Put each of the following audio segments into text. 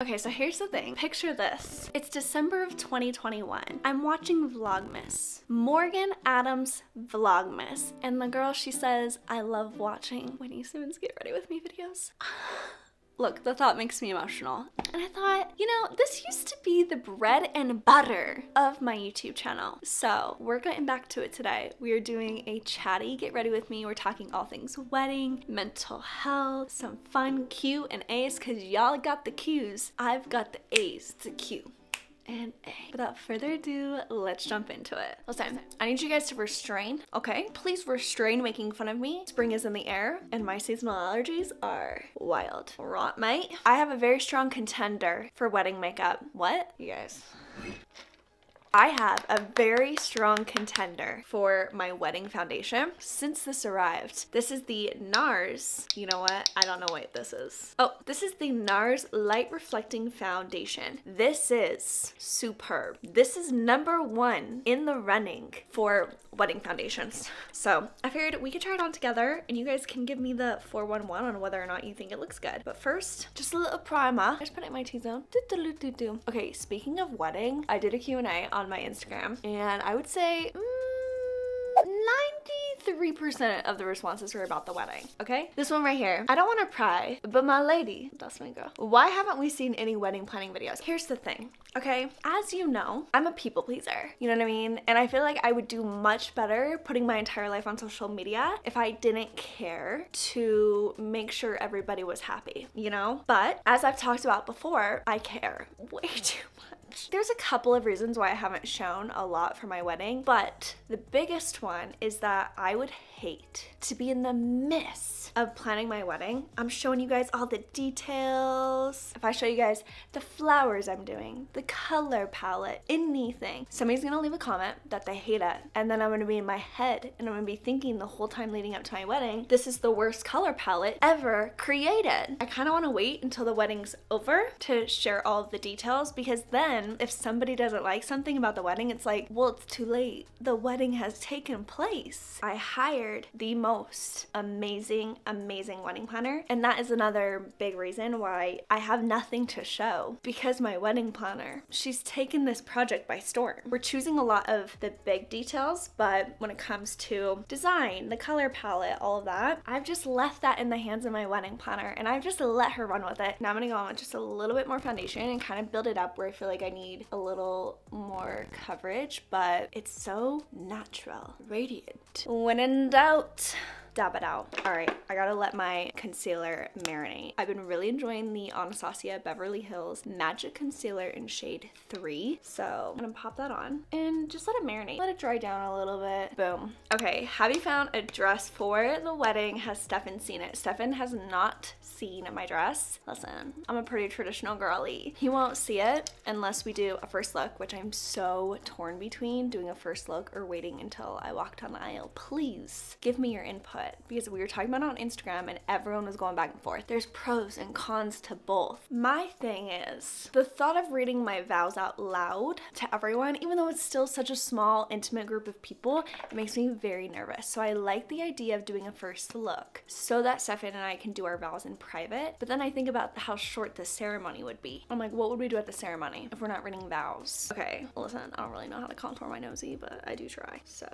Okay, so here's the thing. Picture this. It's December of 2021. I'm watching Vlogmas. Morgan Adams Vlogmas. And the girl, she says, I love watching Whitney Simmons Get Ready With Me videos. Look, the thought makes me emotional. And I thought, you know, this used to be the bread and butter of my YouTube channel. So we're getting back to it today. We are doing a chatty Get Ready With Me. We're talking all things wedding, mental health, some fun Q and A's, because y'all got the Q's. I've got the A's to Q and A. Without further ado, let's jump into it. Listen, I need you guys to restrain, okay? Please restrain making fun of me. Spring is in the air and my seasonal allergies are wild. Right, mate? I have a very strong contender for wedding makeup. What? You guys. I have a very strong contender for my wedding foundation since this arrived. This is the NARS, you know what? I don't know what this is. Oh, this is the NARS Light Reflecting Foundation. This is superb. This is #1 in the running for wedding foundations. So I figured we could try it on together and you guys can give me the 411 on whether or not you think it looks good. But first, just a little primer. I just put it in my T-zone. Okay, speaking of wedding, I did a Q&A on my Instagram and I would say 93% of the responses were about the wedding, okay? This one right here. I don't want to pry, but my lady, that's my girl. Why haven't we seen any wedding planning videos? Here's the thing, okay? As you know, I'm a people pleaser, you know what I mean? And I feel like I would do much better putting my entire life on social media if I didn't care to make sure everybody was happy, you know? But as I've talked about before, I care way too much. There's a couple of reasons why I haven't shown a lot for my wedding, but the biggest one is that I would hate to be in the midst of planning my wedding. I'm showing you guys all the details. If I show you guys the flowers I'm doing, the color palette, anything, somebody's gonna leave a comment that they hate it, and then I'm gonna be in my head and I'm gonna be thinking the whole time leading up to my wedding, this is the worst color palette ever created. I kind of want to wait until the wedding's over to share all of the details, because then if somebody doesn't like something about the wedding, it's like, well, it's too late. The wedding has taken place. I hired the most amazing wedding planner, and that is another big reason why I have nothing to show, because my wedding planner, she's taken this project by storm. We're choosing a lot of the big details, but when it comes to design, the color palette, all of that, I've just left that in the hands of my wedding planner and I've just let her run with it. Now I'm gonna go on with just a little bit more foundation and kind of build it up where I feel like I need a little more coverage, but it's so natural, radiant. When in doubt, dab it out. All right, I gotta let my concealer marinate. I've been really enjoying the Anastasia Beverly Hills Magic Concealer in shade 3. So I'm gonna pop that on and just let it marinate. Let it dry down a little bit. Boom. Okay, have you found a dress for the wedding? Has Stefan seen it? Stefan has not seen my dress. Listen, I'm a pretty traditional girly. He won't see it unless we do a first look, which I'm so torn between doing a first look or waiting until I walk down the aisle. Please give me your input, because we were talking about it on Instagram and everyone was going back and forth. There's pros and cons to both. My thing is, the thought of reading my vows out loud to everyone, even though it's still such a small, intimate group of people, it makes me very nervous. So I like the idea of doing a first look so that Stefan and I can do our vows in private. But then I think about how short the ceremony would be. I'm like, what would we do at the ceremony if we're not reading vows? Okay, listen, I don't really know how to contour my nosy, but I do try. So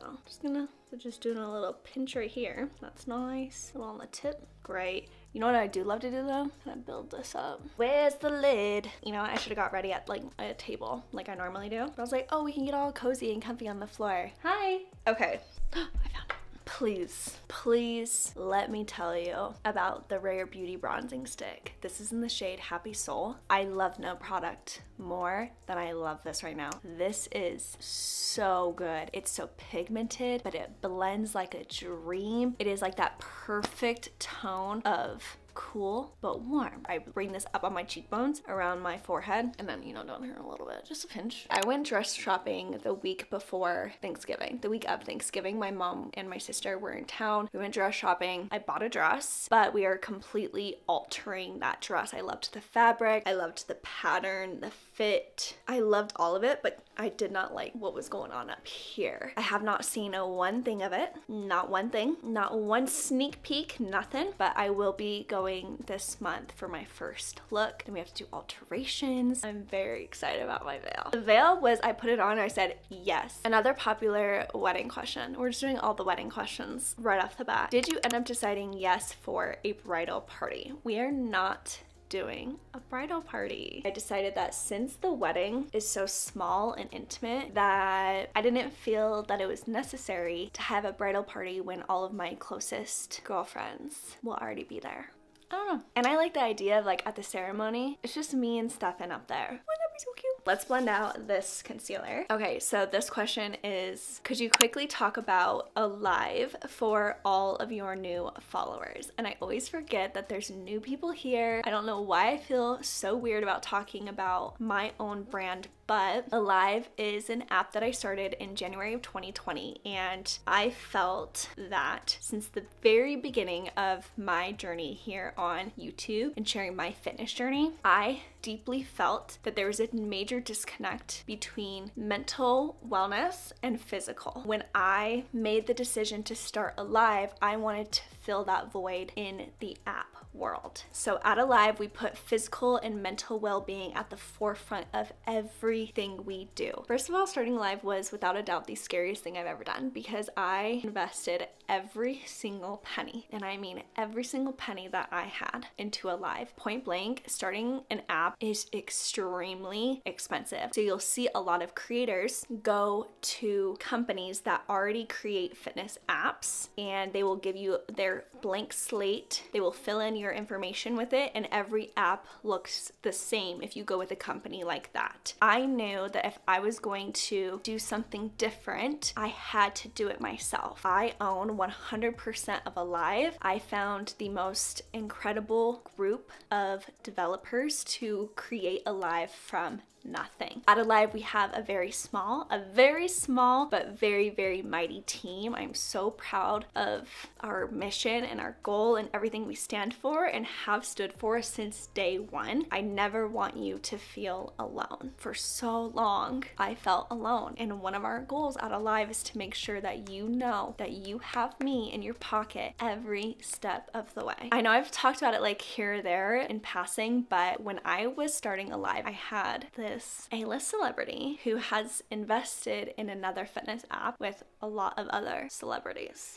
just doing a little pinch right here. That's nice. A little on the tip. Great. You know what I do love to do though? Kind of build this up. Where's the lid? You know, I should have got ready at like a table like I normally do. But I was like, oh, we can get all cozy and comfy on the floor. Hi. Okay. I found it. Please let me tell you about the Rare Beauty Bronzing Stick. This is in the shade Happy Soul. I love no product more than I love this right now. This is so good. It's so pigmented, but it blends like a dream. It is like that perfect tone of cool but warm. I bring this up on my cheekbones, around my forehead, and then, you know, down here a little bit, just a pinch. I went dress shopping the week before Thanksgiving. The week of Thanksgiving, my mom and my sister were in town. We went dress shopping. I bought a dress, but we are completely altering that dress. I loved the fabric. I loved the pattern, the fit. I loved all of it, but I did not like what was going on up here. I have not seen a one thing of it. Not one thing. Not one sneak peek, nothing. But I will be going going this month for my first look. Then we have to do alterations. I'm very excited about my veil. The veil was, I put it on and I said yes. Another popular wedding question. We're just doing all the wedding questions right off the bat. Did you end up deciding yes for a bridal party? We are not doing a bridal party. I decided that since the wedding is so small and intimate that I didn't feel that it was necessary to have a bridal party when all of my closest girlfriends will already be there. I don't know. And I like the idea of like at the ceremony, it's just me and Stefan up there. Wouldn't that be so cute? Let's blend out this concealer. Okay, so this question is, could you quickly talk about a live for all of your new followers? And I always forget that there's new people here. I don't know why I feel so weird about talking about my own brand, but Alive is an app that I started in January of 2020, and I felt that since the very beginning of my journey here on YouTube and sharing my fitness journey, I deeply felt that there was a major disconnect between mental wellness and physical. When I made the decision to start Alive, I wanted to fill that void in the app world. So at Alive, we put physical and mental well-being at the forefront of everything we do. First of all, starting Alive was without a doubt the scariest thing I've ever done because I invested every single penny, and I mean every single penny that I had into Alive. Point blank, starting an app is extremely expensive. So you'll see a lot of creators go to companies that already create fitness apps, and they will give you their blank slate. They will fill in your information with it, and every app looks the same if you go with a company like that. I knew that if I was going to do something different, I had to do it myself. I own 100% of Alive. I found the most incredible group of developers to create Alive from nothing. At Alive, we have a very small but very, very mighty team. I'm so proud of our mission and our goal and everything we stand for and have stood for since day one. I never want you to feel alone. For so long, I felt alone. And one of our goals at Alive is to make sure that you know that you have me in your pocket every step of the way. I know I've talked about it like here or there in passing, but when I was starting Alive, I had this A-list celebrity who has invested in another fitness app with a lot of other celebrities.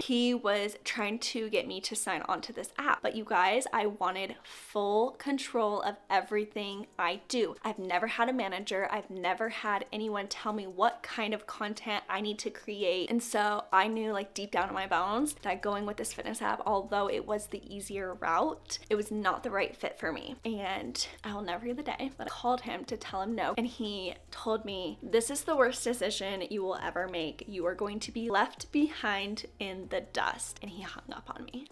He was trying to get me to sign on to this app, but you guys, I wanted full control of everything I do. I've never had a manager. I've never had anyone tell me what kind of content I need to create. And so I knew like deep down in my bones that going with this fitness app, although it was the easier route, it was not the right fit for me. And I will never forget the day that I called him to tell him no. And he told me, this is the worst decision you will ever make. You are going to be left behind in the dust. And he hung up on me.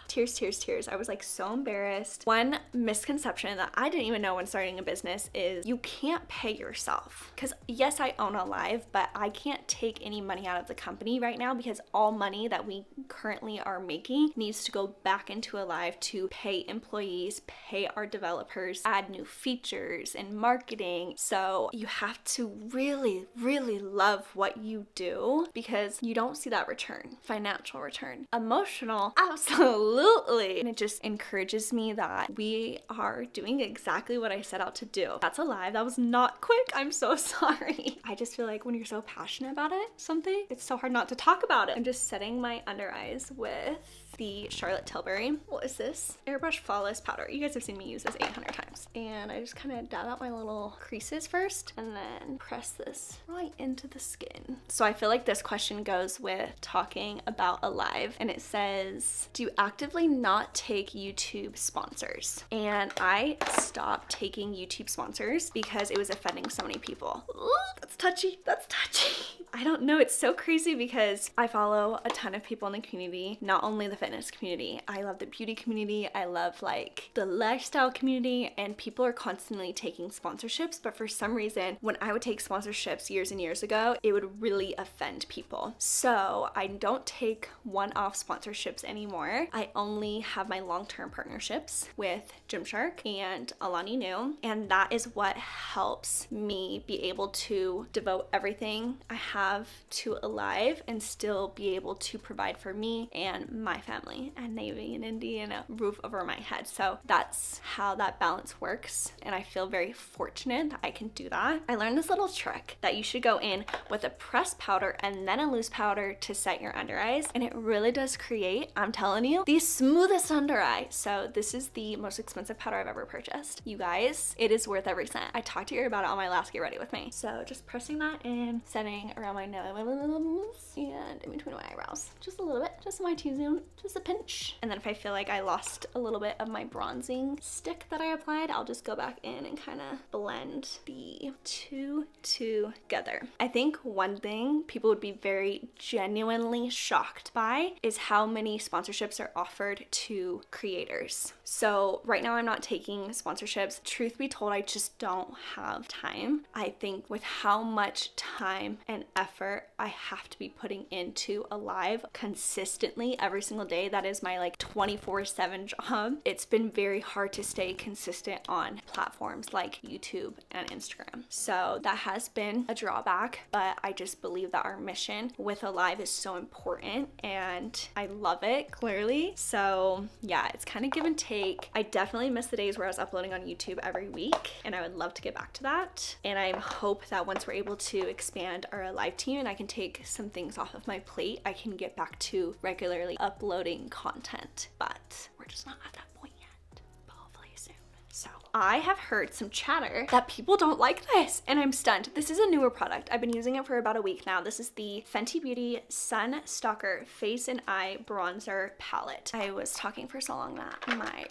Tears, tears, tears. I was like so embarrassed. One misconception that I didn't even know when starting a business is you can't pay yourself. Because yes, I own Alive, but I can't take any money out of the company right now because all money that we currently are making needs to go back into Alive to pay employees, pay our developers, add new features and marketing. So you have to really, really love what you do because you don't see that return, financial return. Emotional, absolutely. And it just encourages me that we are doing exactly what I set out to do. That's Alive. That was not quick. I'm so sorry. I just feel like when you're so passionate about something, it's so hard not to talk about it. I'm just setting my under eyes with the Charlotte Tilbury. What is this? Airbrush Flawless Powder. You guys have seen me use this 800 times. And I just kind of dab out my little creases first and then press this right into the skin. So I feel like this question goes with talking about Alive, and it says, do you actively not take YouTube sponsors? And I stopped taking YouTube sponsors because it was offending so many people. Ooh, that's touchy. That's touchy. I don't know. It's so crazy because I follow a ton of people in the community, not only the fitness community. I love the beauty community. I love like the lifestyle community, and people are constantly taking sponsorships. But for some reason, when I would take sponsorships years and years ago, it would really offend people. So I don't take one-off sponsorships anymore. I only have my long-term partnerships with Gymshark and Alani New, and that is what helps me be able to devote everything I have to Alive and still be able to provide for me and my family family, a Navy, an Indian, a roof over my head. So that's how that balance works, and I feel very fortunate that I can do that. I learned this little trick that you should go in with a pressed powder and then a loose powder to set your under eyes, and it really does create, I'm telling you, the smoothest under eye. So this is the most expensive powder I've ever purchased. You guys, it is worth every cent. I talked to you about it on my last Get Ready With Me. So just pressing that in, setting around my nose and in between my eyebrows. Just a little bit, just my T-zone, just a pinch. And then if I feel like I lost a little bit of my bronzing stick that I applied, I'll just go back in and kind of blend the two together. I think one thing people would be very genuinely shocked by is how many sponsorships are offered to creators. So right now I'm not taking sponsorships. Truth be told, I just don't have time. I think with how much time and effort I have to be putting into a live consistently every single day, that is my like 24/7 job, it's been very hard to stay consistent on platforms like YouTube and Instagram. So that has been a drawback, but I just believe that our mission with a live is so important and I love it, clearly. So yeah, it's kind of give and take. I definitely miss the days where I was uploading on YouTube every week, and I would love to get back to that. And I hope that once we're able to expand our live team and I can take some things off of my plate, I can get back to regularly uploading content. But we're just not at that point yet, but hopefully soon. So I have heard some chatter that people don't like this, and I'm stunned. This is a newer product. I've been using it for about a week now. This is the Fenty Beauty Sun Stalker Face and Eye Bronzer Palette. I was talking for so long that my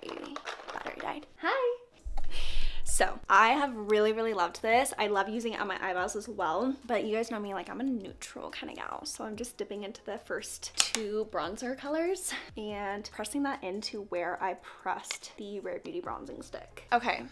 battery died. Hi! So I have really loved this. I love using it on my eyebrows as well, but you guys know me, like I'm a neutral kind of gal. So I'm just dipping into the first two bronzer colors and pressing that into where I pressed the Rare Beauty bronzing stick. Okay.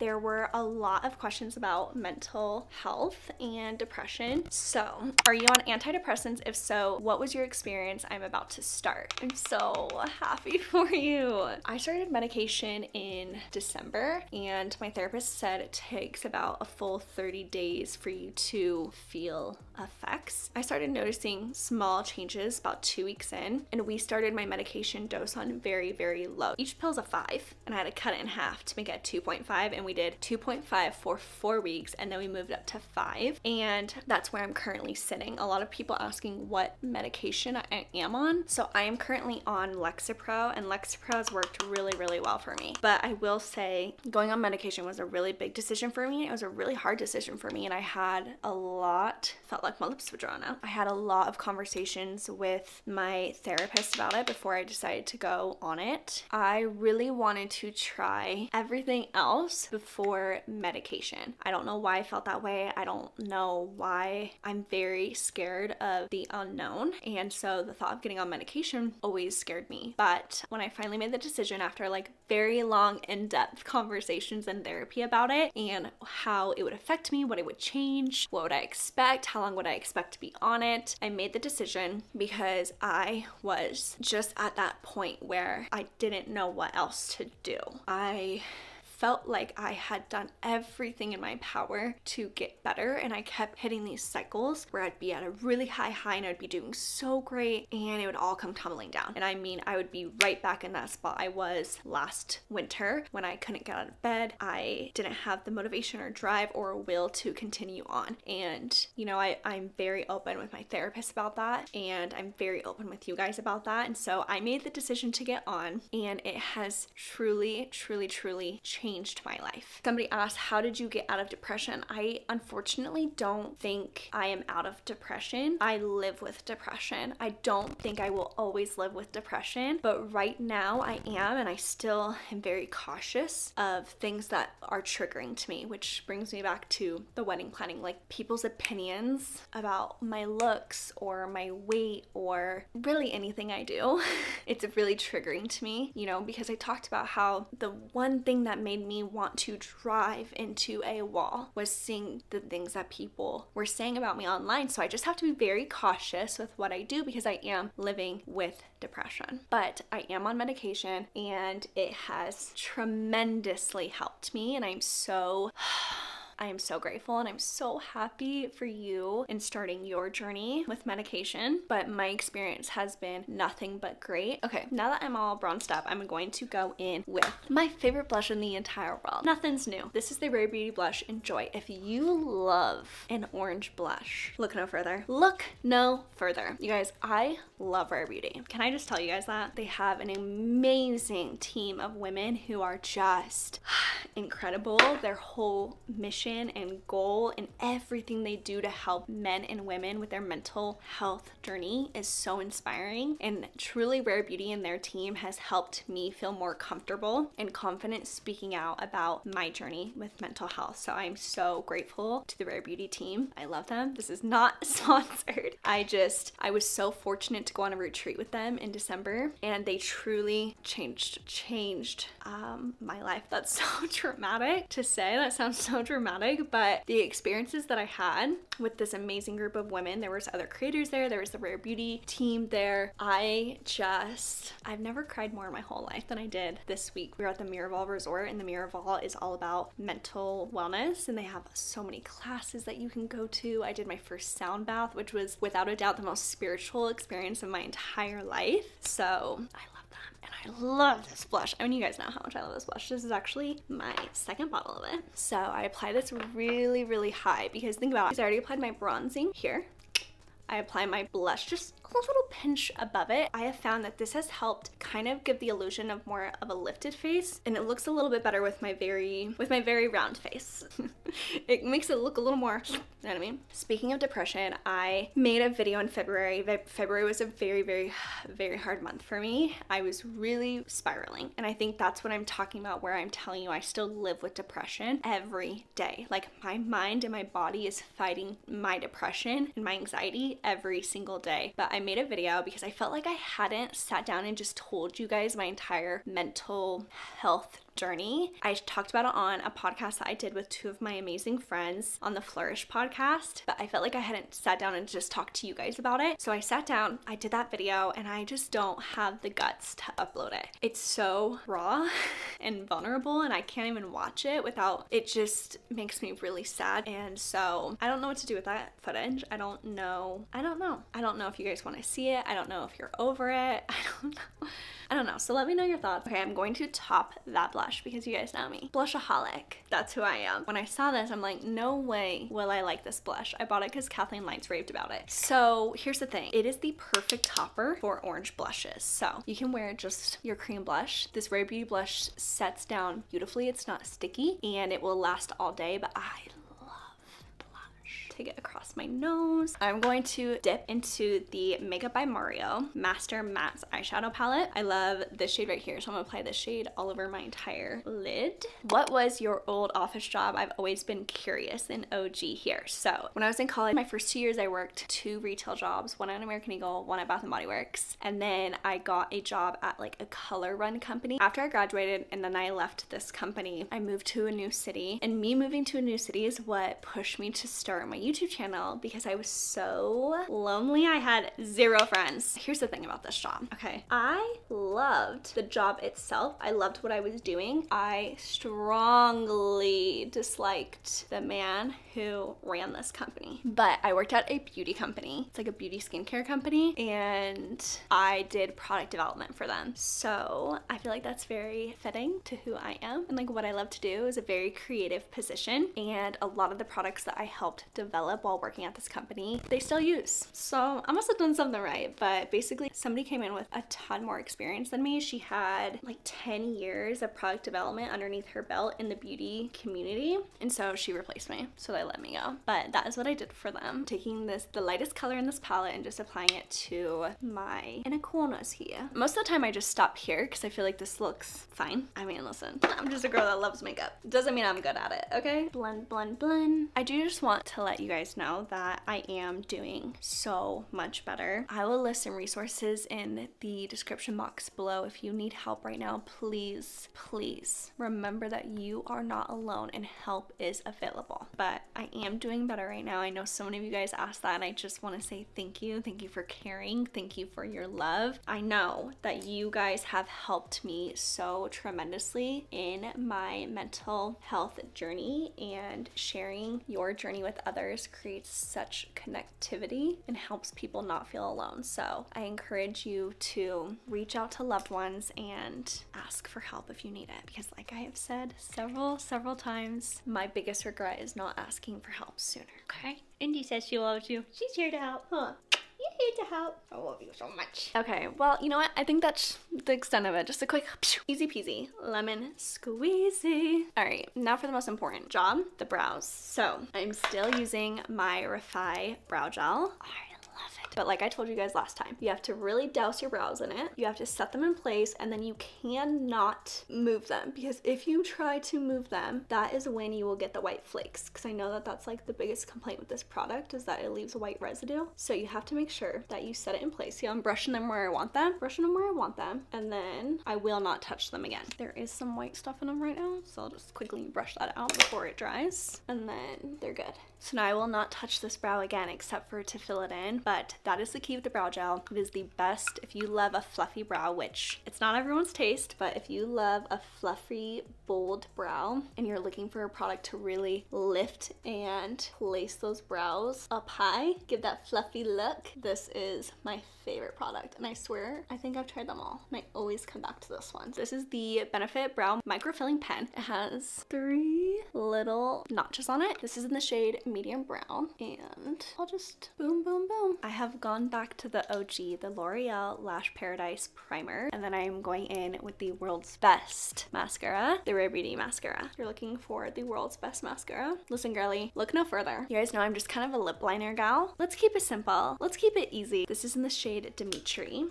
There were a lot of questions about mental health and depression. So are you on antidepressants? If so, what was your experience? I'm about to start. I'm so happy for you. I started medication in December, and my therapist said it takes about a full 30 days for you to feel effects. I started noticing small changes about 2 weeks in, and we started my medication dose on very low. Each pill's a 5, and I had to cut it in half to make it 2.5, and we did 2.5 for 4 weeks, and then we moved up to 5, and that's where I'm currently sitting. A lot of people asking what medication I am on. So I am currently on Lexapro, and Lexapro has worked really well for me. But I will say going on medication was a really big decision for me. It was a really hard decision for me, and I had a lot, felt like my lips were drawn out. I had a lot of conversations with my therapist about it before I decided to go on it. I really wanted to try everything else before medication. I don't know why I felt that way. I don't know why. I'm very scared of the unknown, and so the thought of getting on medication always scared me. But when I finally made the decision after like very long in-depth conversations and therapy about it and how it would affect me, what it would change, what would I expect, how long would I expect to be on it, I made the decision because I was just at that point where I didn't know what else to do. I felt like I had done everything in my power to get better, and I kept hitting these cycles where I'd be at a really high and I'd be doing so great and it would all come tumbling down. And I mean, I would be right back in that spot I was last winter when I couldn't get out of bed. I didn't have the motivation or drive or will to continue on. And you know, I'm very open with my therapist about that, and I'm very open with you guys about that. And so I made the decision to get on, and it has truly changed my life. Somebody asked, how did you get out of depression? I unfortunately don't think I am out of depression. I live with depression. I don't think I will always live with depression, but right now I am, and I still am very cautious of things that are triggering to me, which brings me back to the wedding planning, like people's opinions about my looks or my weight or really anything I do. It's really triggering to me, you know, because I talked about how the one thing that made me want to drive into a wall was seeing the things that people were saying about me online. So I just have to be very cautious with what I do because I am living with depression. But I am on medication, and it has tremendously helped me, and I'm so I am so grateful and I'm so happy for you in starting your journey with medication, but my experience has been nothing but great. Okay, now that I'm all bronzed up, I'm going to go in with my favorite blush in the entire world. Nothing's new. This is the Rare Beauty blush Enjoy. If you love an orange blush, look no further. Look no further. You guys, I love Rare Beauty. Can I just tell you guys that? They have an amazing team of women who are just incredible. Their whole mission and goal and everything they do to help men and women with their mental health journey is so inspiring, and truly Rare Beauty and their team has helped me feel more comfortable and confident speaking out about my journey with mental health. So I'm so grateful to the Rare Beauty team. I love them. This is not sponsored. I was so fortunate to go on a retreat with them in December, and they truly changed my life. That's so dramatic to say. That sounds so dramatic, but the experiences that I had with this amazing group of women, there was other creators there was the Rare Beauty team there. I've never cried more in my whole life than I did this week. We were at the Miraval Resort, and the Miraval is all about mental wellness, and they have so many classes that you can go to. I did my first sound bath, which was without a doubt the most spiritual experience of my entire life. So I love them, and I love this blush. I mean, you guys know how much I love this blush. This is actually my second bottle of it. So I apply this really, really high, because think about it. I already applied my bronzing here. I apply my blush just a little pinch above it. I have found that this has helped kind of give the illusion of more of a lifted face, and it looks a little bit better with my very round face. It makes it look a little more, you know what I mean? Speaking of depression, I made a video in February. February was a very, very, very hard month for me. I was really spiraling, and I think that's what I'm talking about, where I'm telling you I still live with depression every day. Like, my mind and my body is fighting my depression and my anxiety every single day. But I made a video because I felt like I hadn't sat down and just told you guys my entire mental health journey. I talked about it on a podcast that I did with two of my amazing friends on the Flourish podcast, but I felt like I hadn't sat down and just talked to you guys about it. So I sat down, I did that video, and I just don't have the guts to upload it. It's so raw and vulnerable, and I can't even watch it without, it just makes me really sad. And so I don't know what to do with that footage. I don't know if you guys want to see it. I don't know if you're over it. I don't know. So let me know your thoughts. Okay, I'm going to top that blush because you guys know me. Blushaholic. That's who I am. When I saw this, I'm like, no way will I like this blush. I bought it because Kathleen Lights raved about it. So here's the thing. It is the perfect topper for orange blushes. So you can wear just your cream blush. This Rare Beauty blush sets down beautifully. It's not sticky, and it will last all day, but I take it across my nose. I'm going to dip into the Makeup by Mario Master Mattes eyeshadow palette. I love this shade right here, so I'm gonna apply this shade all over my entire lid. What was your old office job? I've always been curious, an OG here. So when I was in college, my first 2 years, I worked 2 retail jobs, one at American Eagle, one at Bath & Body Works, and then I got a job at like a color run company. After I graduated and then I left this company, I moved to a new city, and me moving to a new city is what pushed me to start my YouTube channel, because I was so lonely. I had 0 friends. Here's the thing about this job, okay? I loved the job itself. I loved what I was doing. I strongly disliked the man who ran this company. But I worked at a beauty company. It's like a beauty skincare company, and I did product development for them. So I feel like that's very fitting to who I am, and like what I love to do is a very creative position, and a lot of the products that I helped develop while working at this company, they still use. So I must have done something right. But basically, somebody came in with a ton more experience than me. She had like 10 years of product development underneath her belt in the beauty community, and so she replaced me, so they let me go. But that is what I did for them, taking the lightest color in this palette and just applying it to my inner corners here. Most of the time I just stop here because I feel like this looks fine. I mean, listen, I'm just a girl that loves makeup. Doesn't mean I'm good at it, okay? Blend, blend, blend. I do just want to let you guys know that I am doing so much better. I will list some resources in the description box below. If you need help right now, please, please remember that you are not alone and help is available. But I am doing better right now. I know so many of you guys asked that, and I just want to say thank you. Thank you for caring. Thank you for your love. I know that you guys have helped me so tremendously in my mental health journey, and sharing your journey with others creates such connectivity and helps people not feel alone. So I encourage you to reach out to loved ones and ask for help if you need it, because like I have said several times, my biggest regret is not asking for help sooner. Okay? Indy says she loves you. She's here to help. Huh? You're here to help. I love you so much. Okay, well, you know what? I think that's the extent of it. Just a quick easy peasy lemon squeezy. All right, now for the most important job, the brows. So I'm still using my Refi brow gel. Love it. But like I told you guys last time, you have to really douse your brows in it. You have to set them in place, and then you cannot move them, because if you try to move them, that is when you will get the white flakes, because I know that that's like the biggest complaint with this product, is that it leaves a white residue. So you have to make sure that you set it in place. See, I'm brushing them where I want them, and then I will not touch them again. There is some white stuff in them right now, so I'll just quickly brush that out before it dries, and then they're good. So now I will not touch this brow again except for to fill it in, but that is the key with the brow gel. It is the best if you love a fluffy brow, which it's not everyone's taste, but if you love a fluffy, bold brow and you're looking for a product to really lift and place those brows up high, give that fluffy look, this is my favorite product. And I swear, I think I've tried them all, and I always come back to this one. This is the Benefit Brow Microfilling Pen. It has 3 little notches on it. This is in the shade medium brown, and I'll just boom, boom, boom. I have gone back to the OG, the L'Oreal Lash Paradise Primer, and then I am going in with the world's best mascara, the Rare Beauty mascara. If you're looking for the world's best mascara, listen girly, look no further. You guys know I'm just kind of a lip liner gal. Let's keep it simple. Let's keep it easy. This is in the shade Dimitri.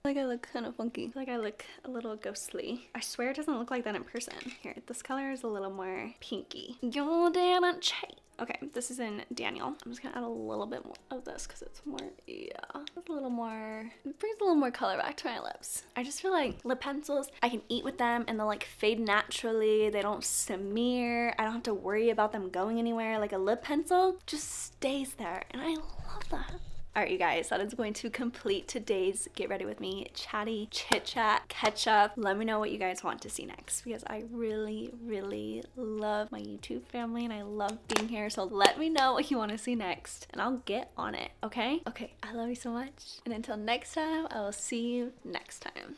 Like I look kind of funky. Like I look a little ghostly. I swear it doesn't look like that in person. Here, this color is a little more pinky. You didn't cheat. Okay, this is in Daniel. I'm just gonna add a little bit more of this because it's more, yeah, it's a little more, it brings a little more color back to my lips. I just feel like lip pencils, I can eat with them and they'll like fade naturally. They don't smear. I don't have to worry about them going anywhere. Like a lip pencil just stays there, and I love that. Alright, you guys, that is going to complete today's Get Ready With Me chatty chit chat catch up. Let me know what you guys want to see next, because I really, really love my YouTube family and I love being here. So let me know what you want to see next and I'll get on it, okay? Okay, I love you so much. And until next time, I will see you next time.